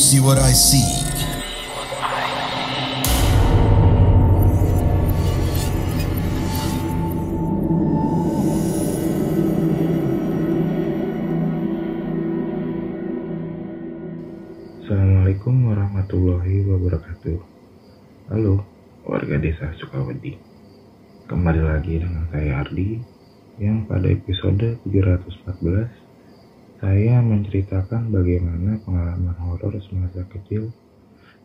see what I see? Assalamualaikum warahmatullahi wabarakatuh. Halo warga desa Sukawedi. Kembali lagi dengan saya Ardi, yang pada episode 314 saya menceritakan bagaimana pengalaman horor semasa kecil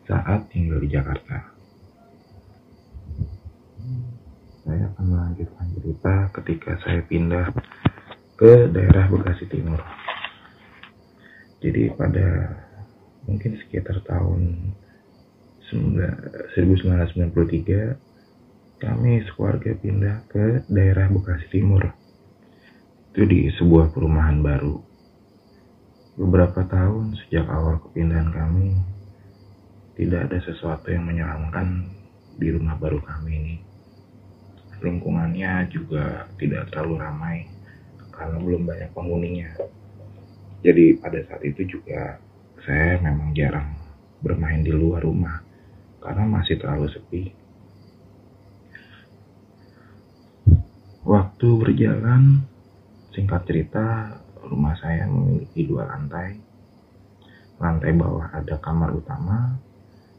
saat tinggal di Jakarta. Saya akan melanjutkan cerita ketika saya pindah ke daerah Bekasi Timur. Jadi pada mungkin sekitar tahun 1993 kami sekeluarga pindah ke daerah Bekasi Timur. Itu di sebuah perumahan baru. Beberapa tahun sejak awal kepindahan kami, tidak ada sesuatu yang menyeramkan di rumah baru kami ini. Lingkungannya juga tidak terlalu ramai karena belum banyak penghuninya. Jadi pada saat itu juga saya memang jarang bermain di luar rumah karena masih terlalu sepi. Waktu berjalan, singkat cerita, rumah saya memiliki 2 lantai. Lantai bawah ada kamar utama,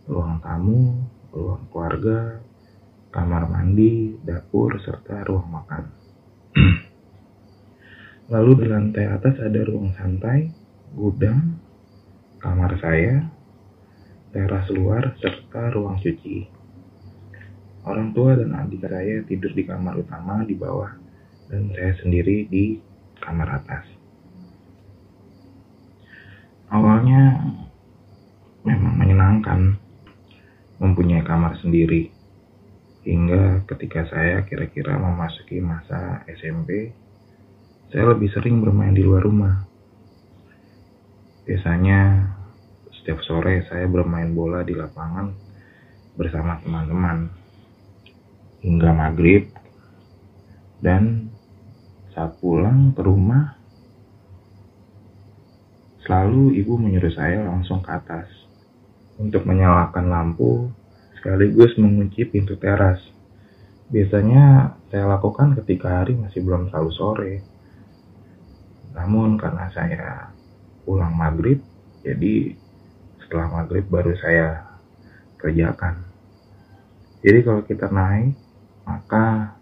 ruang tamu, ruang keluarga, kamar mandi, dapur, serta ruang makan. Lalu di lantai atas ada ruang santai, gudang, kamar saya, teras luar, serta ruang cuci. Orang tua dan adik saya tidur di kamar utama di bawah, dan saya sendiri di kamar atas. Awalnya memang menyenangkan mempunyai kamar sendiri, hingga ketika saya kira-kira memasuki masa SMP, saya lebih sering bermain di luar rumah. Biasanya setiap sore saya bermain bola di lapangan bersama teman-teman hingga maghrib, dan saat pulang ke rumah selalu ibu menyuruh saya langsung ke atas untuk menyalakan lampu sekaligus mengunci pintu teras. Biasanya saya lakukan ketika hari masih belum terlalu sore. Namun karena saya pulang maghrib, jadi setelah maghrib baru saya kerjakan. Jadi kalau kita naik, maka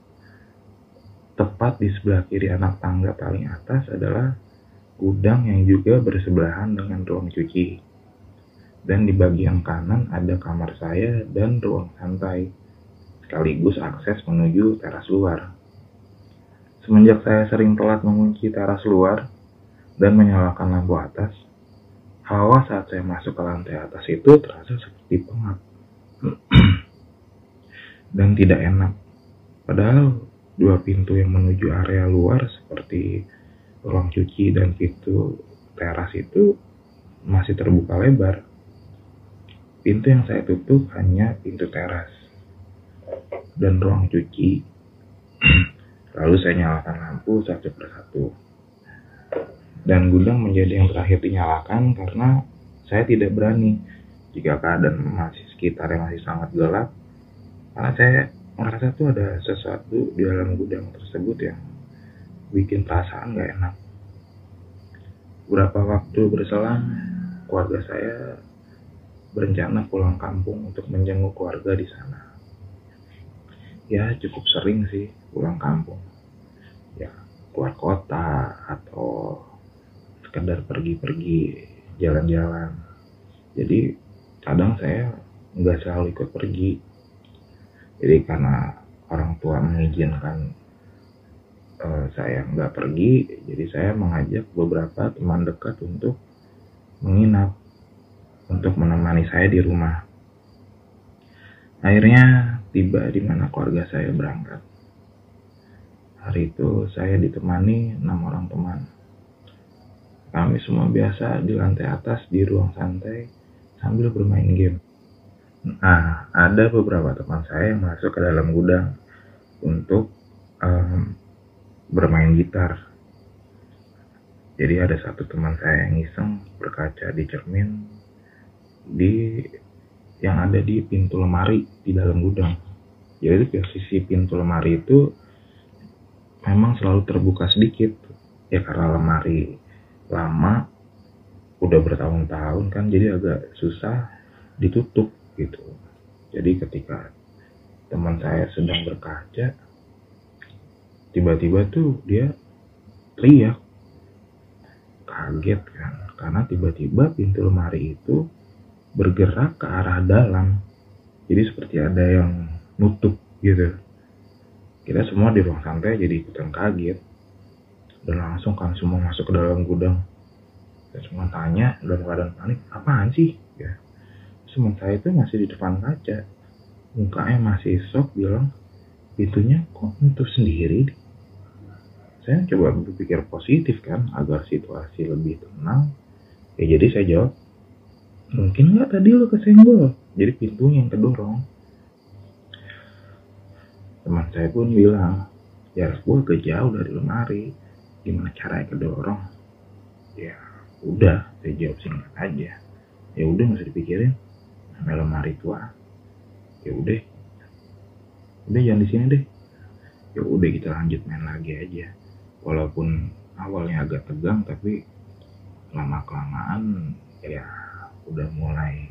tepat di sebelah kiri anak tangga paling atas adalah gudang yang juga bersebelahan dengan ruang cuci. Dan di bagian kanan ada kamar saya dan ruang santai, sekaligus akses menuju teras luar. Semenjak saya sering telat mengunci teras luar dan menyalakan lampu atas, hawa saat saya masuk ke lantai atas itu terasa seperti pengap dan tidak enak. Padahal 2 pintu yang menuju area luar seperti ruang cuci dan pintu teras itu masih terbuka lebar. Pintu yang saya tutup hanya pintu teras dan ruang cuci. Lalu saya nyalakan lampu satu persatu. Dan gudang menjadi yang terakhir dinyalakan karena saya tidak berani jika keadaan sekitarnya masih sangat gelap. Karena saya merasa tuh ada sesuatu di dalam gudang tersebut yang bikin perasaan gak enak. Beberapa waktu berselang, keluarga saya berencana pulang kampung untuk menjenguk keluarga di sana. Ya cukup sering sih pulang kampung. Ya keluar kota atau sekedar pergi-pergi jalan-jalan. Jadi kadang saya nggak selalu ikut pergi. Jadi karena orang tua mengizinkan saya nggak pergi, jadi saya mengajak beberapa teman dekat untuk menginap, untuk menemani saya di rumah. Akhirnya tiba di mana keluarga saya berangkat. Hari itu saya ditemani 6 orang teman. Kami semua biasa di lantai atas di ruang santai sambil bermain game. Nah, ada beberapa teman saya yang masuk ke dalam gudang untuk bermain gitar. Jadi ada satu teman saya yang iseng berkaca di cermin di yang ada di pintu lemari di dalam gudang. Jadi posisi pintu lemari itu memang selalu terbuka sedikit ya, karena lemari lama udah bertahun-tahun kan, jadi agak susah ditutup gitu. Jadi ketika teman saya sedang berkaca, tiba-tiba tuh dia teriak, kaget kan, karena tiba-tiba pintu lemari itu bergerak ke arah dalam, jadi seperti ada yang nutup gitu. Kita semua di ruang santai jadi ikutan kaget, dan langsung kan semua masuk ke dalam gudang. Dan semua tanya dalam keadaan panik, apaan sih? Ya. Teman saya itu masih di depan kaca, mukanya masih shock, bilang pintunya kok nutup sendiri. Saya coba berpikir positif kan, agar situasi lebih tenang. Ya jadi saya jawab, mungkin nggak tadi lo kesenggol, jadi pintunya yang kedorong. Teman saya pun bilang, ya gue agak jauh dari lemari, gimana caranya kedorong? Ya udah, saya jawab singkat aja. Ya udah, nggak usah dipikirin, namanya lemari tua. Ya udah jangan di sini deh. Ya udah, kita lanjut main lagi aja. Walaupun awalnya agak tegang, tapi lama kelamaan ya udah mulai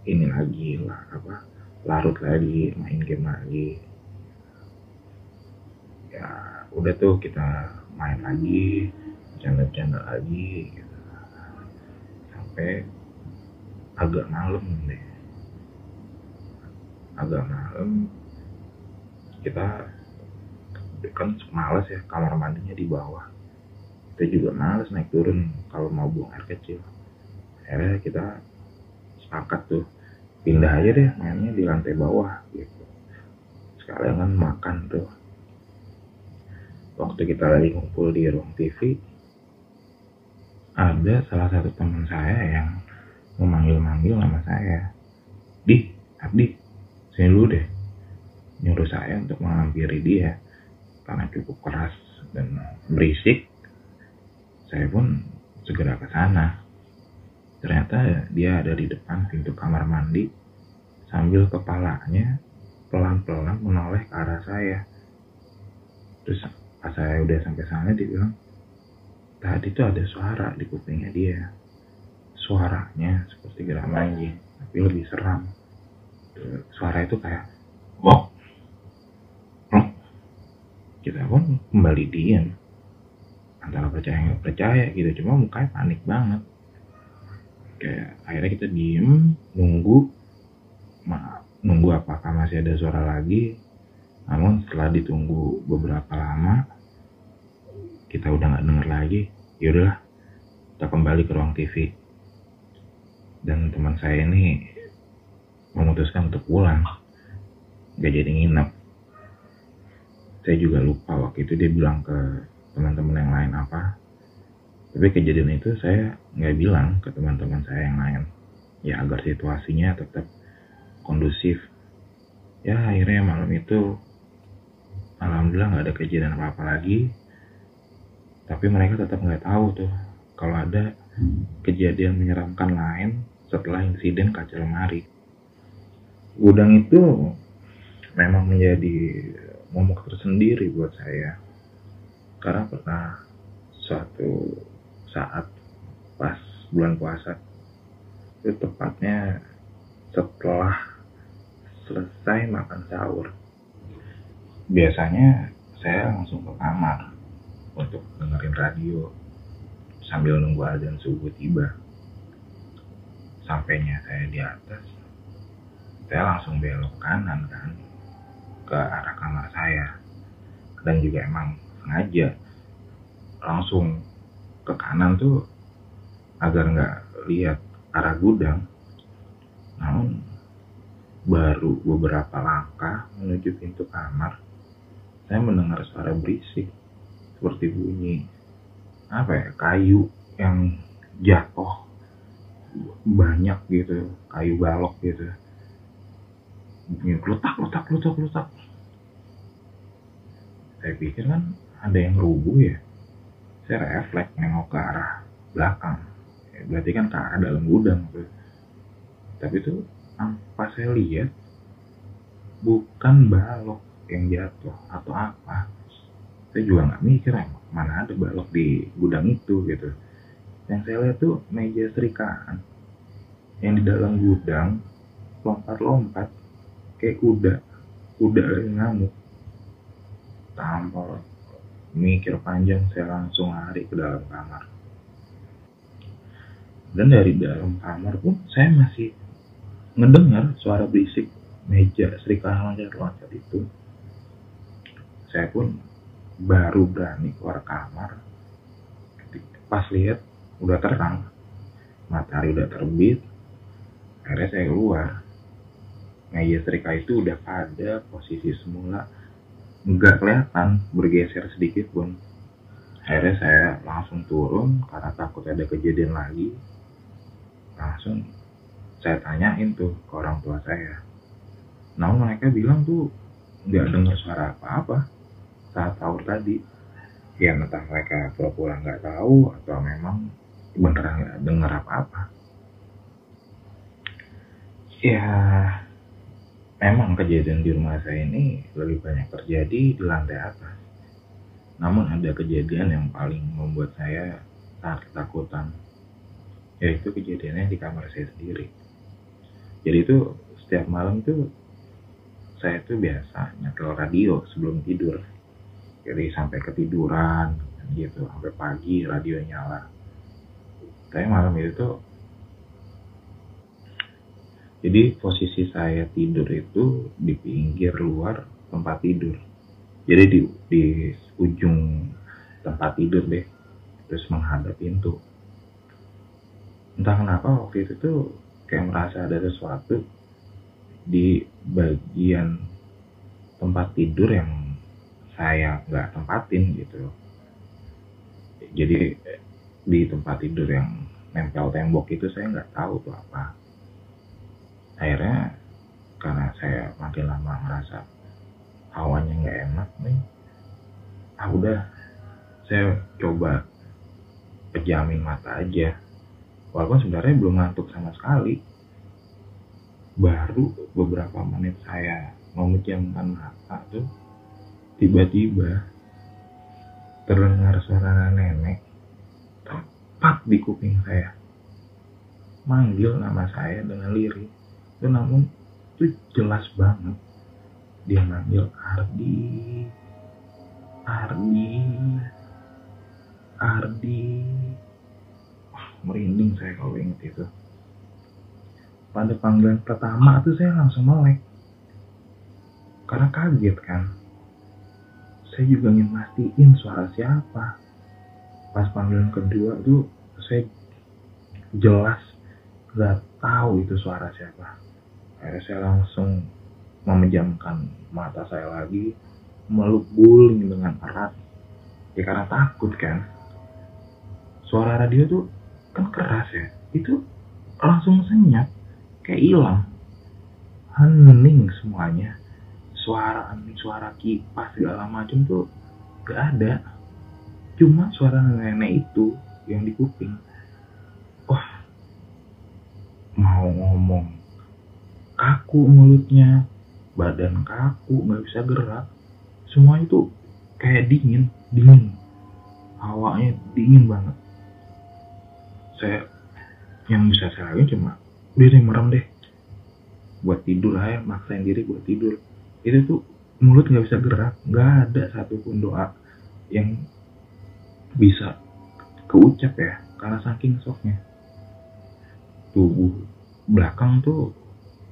ini lagi lah, larut lagi, main game lagi. Ya udah tuh, kita main lagi, bercanda-bercanda lagi gitu. Sampai agak malam kita kan males ya, kamar mandinya di bawah, kita juga males naik turun kalau mau buang air kecil. Akhirnya kita sepakat tuh, pindah aja deh mainnya di lantai bawah gitu, sekalian kan makan tuh. Waktu kita lagi ngumpul di ruang TV, ada salah satu teman saya yang memanggil nama saya, Abdi, sini dulu deh. Nyuruh saya untuk menghampiri dia karena cukup keras dan berisik. Saya pun segera ke sana. Ternyata dia ada di depan pintu kamar mandi sambil kepalanya pelan-pelan menoleh ke arah saya. Terus pas saya udah sampai sana, dia bilang, tadi tuh ada suara di kupingnya dia. Suaranya seperti geram anjing, tapi lebih seram. Suara itu kayak wok. Kita pun kembali diam, antara percaya nggak percaya gitu, cuma mukanya panik banget. Kayak akhirnya kita diem nunggu apakah masih ada suara lagi. Namun setelah ditunggu beberapa lama, kita udah nggak denger lagi. Yaudahlah, kita kembali ke ruang TV. Dan teman saya ini memutuskan untuk pulang, gak jadi nginep. Saya juga lupa waktu itu dia bilang ke teman-teman yang lain apa. Tapi kejadian itu saya nggak bilang ke teman-teman saya yang lain, ya agar situasinya tetap kondusif. Ya akhirnya malam itu alhamdulillah nggak ada kejadian apa-apa lagi. Tapi mereka tetap nggak tahu tuh kalau ada kejadian menyeramkan lain setelah insiden kaca lemari. Gudang itu memang menjadi momok tersendiri buat saya, karena pernah suatu saat pas bulan puasa, itu tepatnya setelah selesai makan sahur. Biasanya saya langsung ke kamar untuk dengerin radio sambil nunggu azan subuh tiba. Sampainya saya di atas, saya langsung belok kanan kan ke arah kamar saya, dan juga emang sengaja langsung ke kanan tuh agar nggak lihat arah gudang. Namun baru beberapa langkah menuju pintu kamar, saya mendengar suara berisik seperti bunyi kayu yang jatuh banyak gitu, kayu balok gitu, bunyi letak. Saya pikir kan ada yang rubuh ya. Saya refleks nengok ke arah belakang. berarti kan ke arah dalam gudang tuh. Tapi tuh pas saya lihat bukan balok yang jatuh atau apa. Saya juga nggak mikir mana ada balok di gudang itu gitu. Yang saya lihat tuh meja setrikaan yang di dalam gudang lompat-lompat kayak kuda lagi ngamuk. Tanpa mikir panjang saya langsung lari ke dalam kamar. Dan dari dalam kamar pun saya masih ngedengar suara berisik meja setrika loncat-loncat itu. Saya pun baru berani keluar kamar. Pas lihat udah terang, matahari udah terbit. Akhirnya saya keluar. Meja setrika itu udah pada posisi semula, nggak kelihatan bergeser sedikit pun. Akhirnya saya langsung turun karena takut ada kejadian lagi. Langsung saya tanyain tuh ke orang tua saya. Namun mereka bilang tuh nggak dengar suara apa-apa saat sahur tadi. Ya entah mereka pura-pura nggak tahu atau memang beneran nggak dengar apa-apa. Ya memang kejadian di rumah saya ini lebih banyak terjadi di lantai atas. Namun ada kejadian yang paling membuat saya sangat ketakutan, yaitu kejadiannya di kamar saya sendiri. Jadi itu setiap malam tuh saya tuh biasa nyetel radio sebelum tidur. Jadi sampai ketiduran gitu, sampai pagi radio nyala. Tapi malam itu tuh, jadi posisi saya tidur itu di pinggir luar tempat tidur. Jadi di ujung tempat tidur deh, terus menghadap pintu. Entah kenapa waktu itu tuh kayak merasa ada sesuatu di bagian tempat tidur yang saya nggak tempatin gitu. Jadi di tempat tidur yang nempel tembok itu saya nggak tahu tuh apa. Akhirnya karena saya makin lama ngerasa hawanya nggak enak nih, udah saya coba pejamin mata aja. Walaupun sebenarnya belum ngantuk sama sekali. Baru beberapa menit saya memejamkan mata tuh, tiba-tiba terdengar suara nenek tepat di kuping saya, manggil nama saya dengan lirih. Itu namun itu jelas banget dia manggil Ardi, Ardi, Ardi. Merinding saya kalau inget itu. Pada panggilan pertama tuh saya langsung melek karena kaget kan. Saya juga ingin mastiin suara siapa. Pas panggilan kedua tuh saya jelas gak tahu itu suara siapa. Akhirnya saya langsung memejamkan mata saya lagi, meluk guling dengan erat. Ya karena takut kan. Suara radio tuh kan keras ya, itu langsung senyap, kayak hilang, hening semuanya. Suara angin, suara kipas segala macam tuh gak ada. Cuma suara nenek itu yang di kuping. Wah, mau ngomong kaku mulutnya, badan kaku, gak bisa gerak. Semua itu kayak dingin, hawanya dingin banget. Saya yang bisa saya lakuin cuma udah deh merem deh, buat tidur aja, maksain diri buat tidur. Itu tuh mulut nggak bisa gerak, nggak ada satupun doa yang bisa keucap ya, karena saking shocknya. Tubuh belakang tuh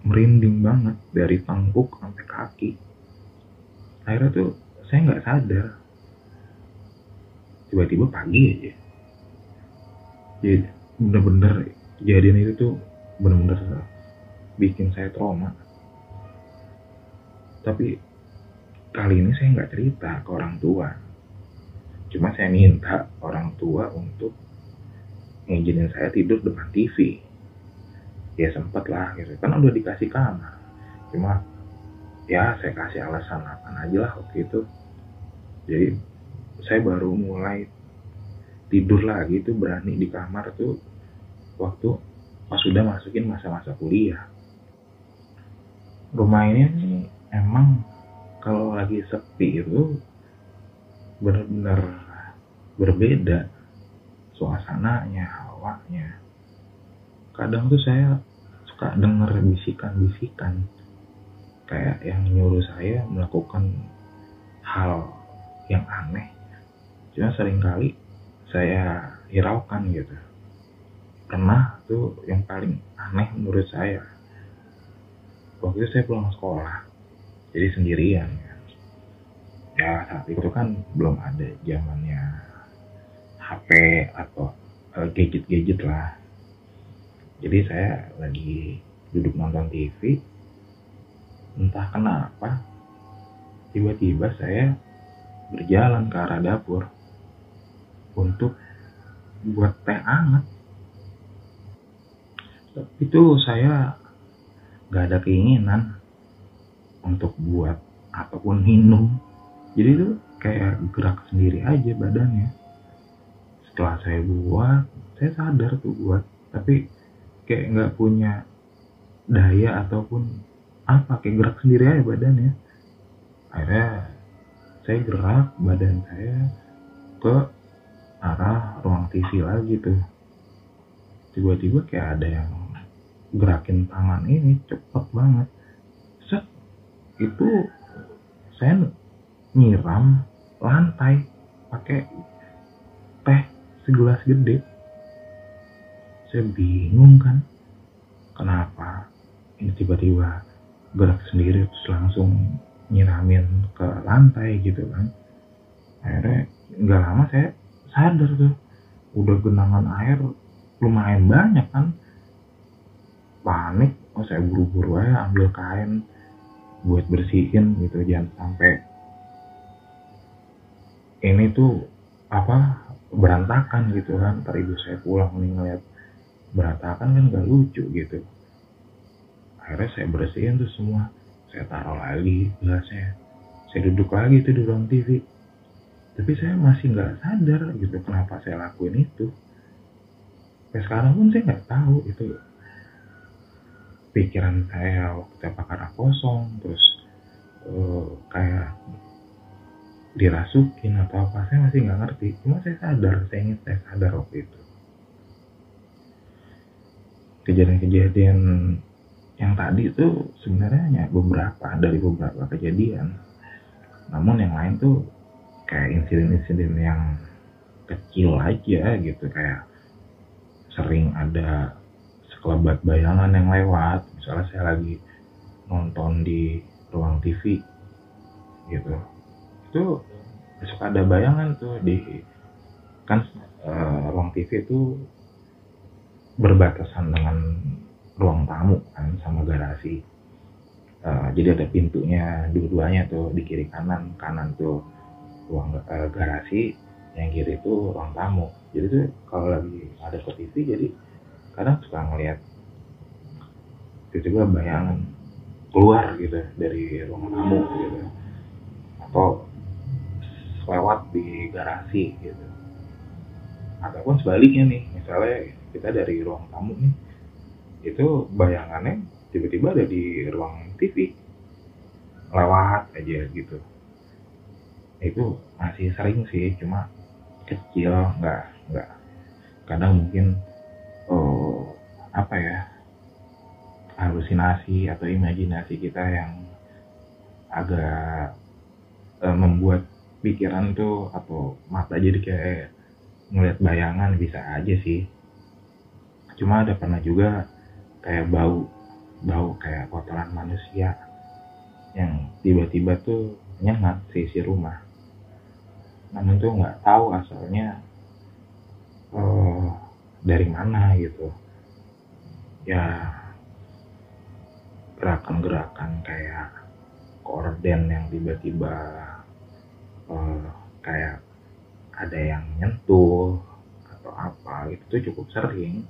merinding banget dari tengkuk sampai kaki. Akhirnya tuh saya nggak sadar, tiba-tiba pagi aja. Jadi bener-bener kejadian itu tuh bener-bener bikin saya trauma. Tapi kali ini saya nggak cerita ke orang tua. Cuma saya minta orang tua untuk ngizinin saya tidur depan TV. Ya sempet lah gitu, kan udah dikasih kamar. Cuma ya saya kasih alasan apa aja lah waktu itu. Jadi saya baru mulai tidur lagi tuh berani di kamar tuh waktu pas sudah masukin masa-masa kuliah. Rumah ini nih emang kalau lagi sepi itu benar-benar berbeda suasananya, hawanya. Kadang tuh saya suka denger bisikan-bisikan kayak yang nyuruh saya melakukan hal yang aneh. Cuma seringkali saya hiraukan gitu. Pernah tuh yang paling aneh menurut saya, waktu itu saya pulang sekolah, jadi sendirian kan. Ya saat itu kan belum ada zamannya HP atau gadget-gadget lah. Jadi saya lagi duduk nonton TV, entah kenapa tiba-tiba saya berjalan ke arah dapur untuk buat teh hangat. Tapi itu saya gak ada keinginan untuk buat ataupun minum. Jadi itu kayak gerak sendiri aja badannya. Setelah saya buat, saya sadar tuh buat, tapi kayak gak punya daya ataupun apa, kayak gerak sendiri aja badannya. Akhirnya saya gerak badan saya ke arah ruang TV lagi tuh. Tiba-tiba kayak ada yang gerakin tangan ini cepet banget. Set, itu saya nyiram lantai pakai teh segelas gede. Saya bingung kan, kenapa ini tiba-tiba gerak sendiri terus langsung nyiramin ke lantai gitu kan. Akhirnya nggak lama saya sadar tuh, udah genangan air lumayan banyak kan. Panik, saya buru-buru aja ambil kain buat bersihin gitu, jangan sampai ini tuh berantakan gitu kan. Ntar ibu saya pulang nih ngeliat berantakan kan gak lucu gitu. Akhirnya saya bersihin tuh semua, saya taruh lagi gelasnya, saya duduk lagi tuh di ruang TV. Tapi saya masih nggak sadar gitu kenapa saya lakuin itu. Sampai sekarang pun saya nggak tahu itu pikiran saya waktu karena kosong, terus kayak dirasukin atau apa, saya masih nggak ngerti. Cuma saya sadar waktu itu. Kejadian-kejadian yang tadi itu sebenarnya hanya dari beberapa kejadian. Namun yang lain tuh kayak insiden-insiden yang kecil aja gitu, kayak sering ada sekelebat bayangan yang lewat. Misalnya saya lagi nonton di ruang TV gitu, itu suka ada bayangan tuh ruang TV itu berbatasan dengan ruang tamu kan sama garasi. Jadi ada pintunya dua-duanya tuh, di kiri kanan tuh ruang garasi, yang kiri itu ruang tamu. Jadi tuh kalau lagi ada ke TV, jadi kadang suka ngeliat tiba-tiba bayangan keluar gitu dari ruang tamu gitu, atau lewat di garasi gitu. Ataupun sebaliknya nih, misalnya kita dari ruang tamu nih, itu bayangannya tiba-tiba ada di ruang TV, lewat aja gitu. Itu masih sering sih, cuma kecil, nggak kadang mungkin halusinasi atau imajinasi kita yang agak membuat pikiran tuh atau mata jadi kayak ngeliat bayangan, bisa aja sih. Cuma ada pernah juga kayak bau kayak kotoran manusia yang tiba-tiba tuh nyengat sisi rumah. Namun tuh nggak tahu asalnya dari mana gitu. Ya gerakan-gerakan kayak korden yang tiba-tiba kayak ada yang nyentuh atau apa gitu tuh cukup sering.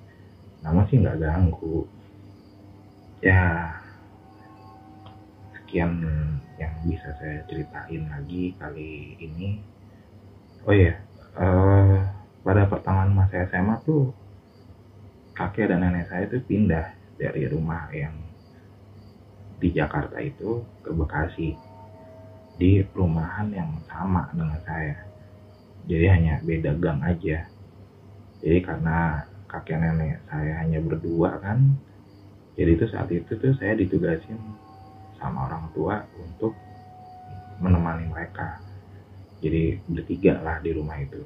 Namun sih nggak ganggu. Ya sekian yang bisa saya ceritain lagi kali ini. Oh iya, pada pertengahan masa SMA tuh kakek kakek dan nenek saya itu pindah dari rumah yang di Jakarta itu ke Bekasi, di perumahan yang sama dengan saya. Jadi hanya beda gang aja. Jadi karena kakek nenek saya hanya berdua kan, jadi itu saat itu tuh saya ditugasin sama orang tua untuk menemani mereka. Jadi bertiga lah di rumah itu.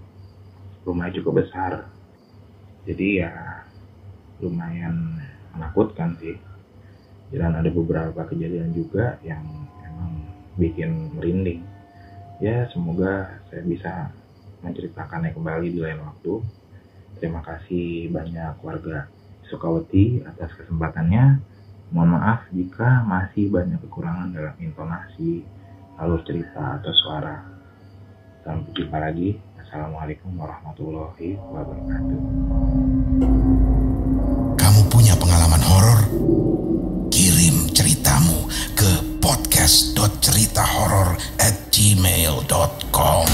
Rumahnya cukup besar, jadi ya lumayan menakutkan sih. Dan ada beberapa kejadian juga yang emang bikin merinding. Ya semoga saya bisa menceritakannya kembali di lain waktu. Terima kasih banyak warga Sukawati atas kesempatannya. Mohon maaf jika masih banyak kekurangan dalam intonasi, alur cerita atau suara. Sampai jumpa lagi. Assalamualaikum warahmatullahi wabarakatuh. Kamu punya pengalaman horor? Kirim ceritamu ke podcast.ceritahoror@gmail.com.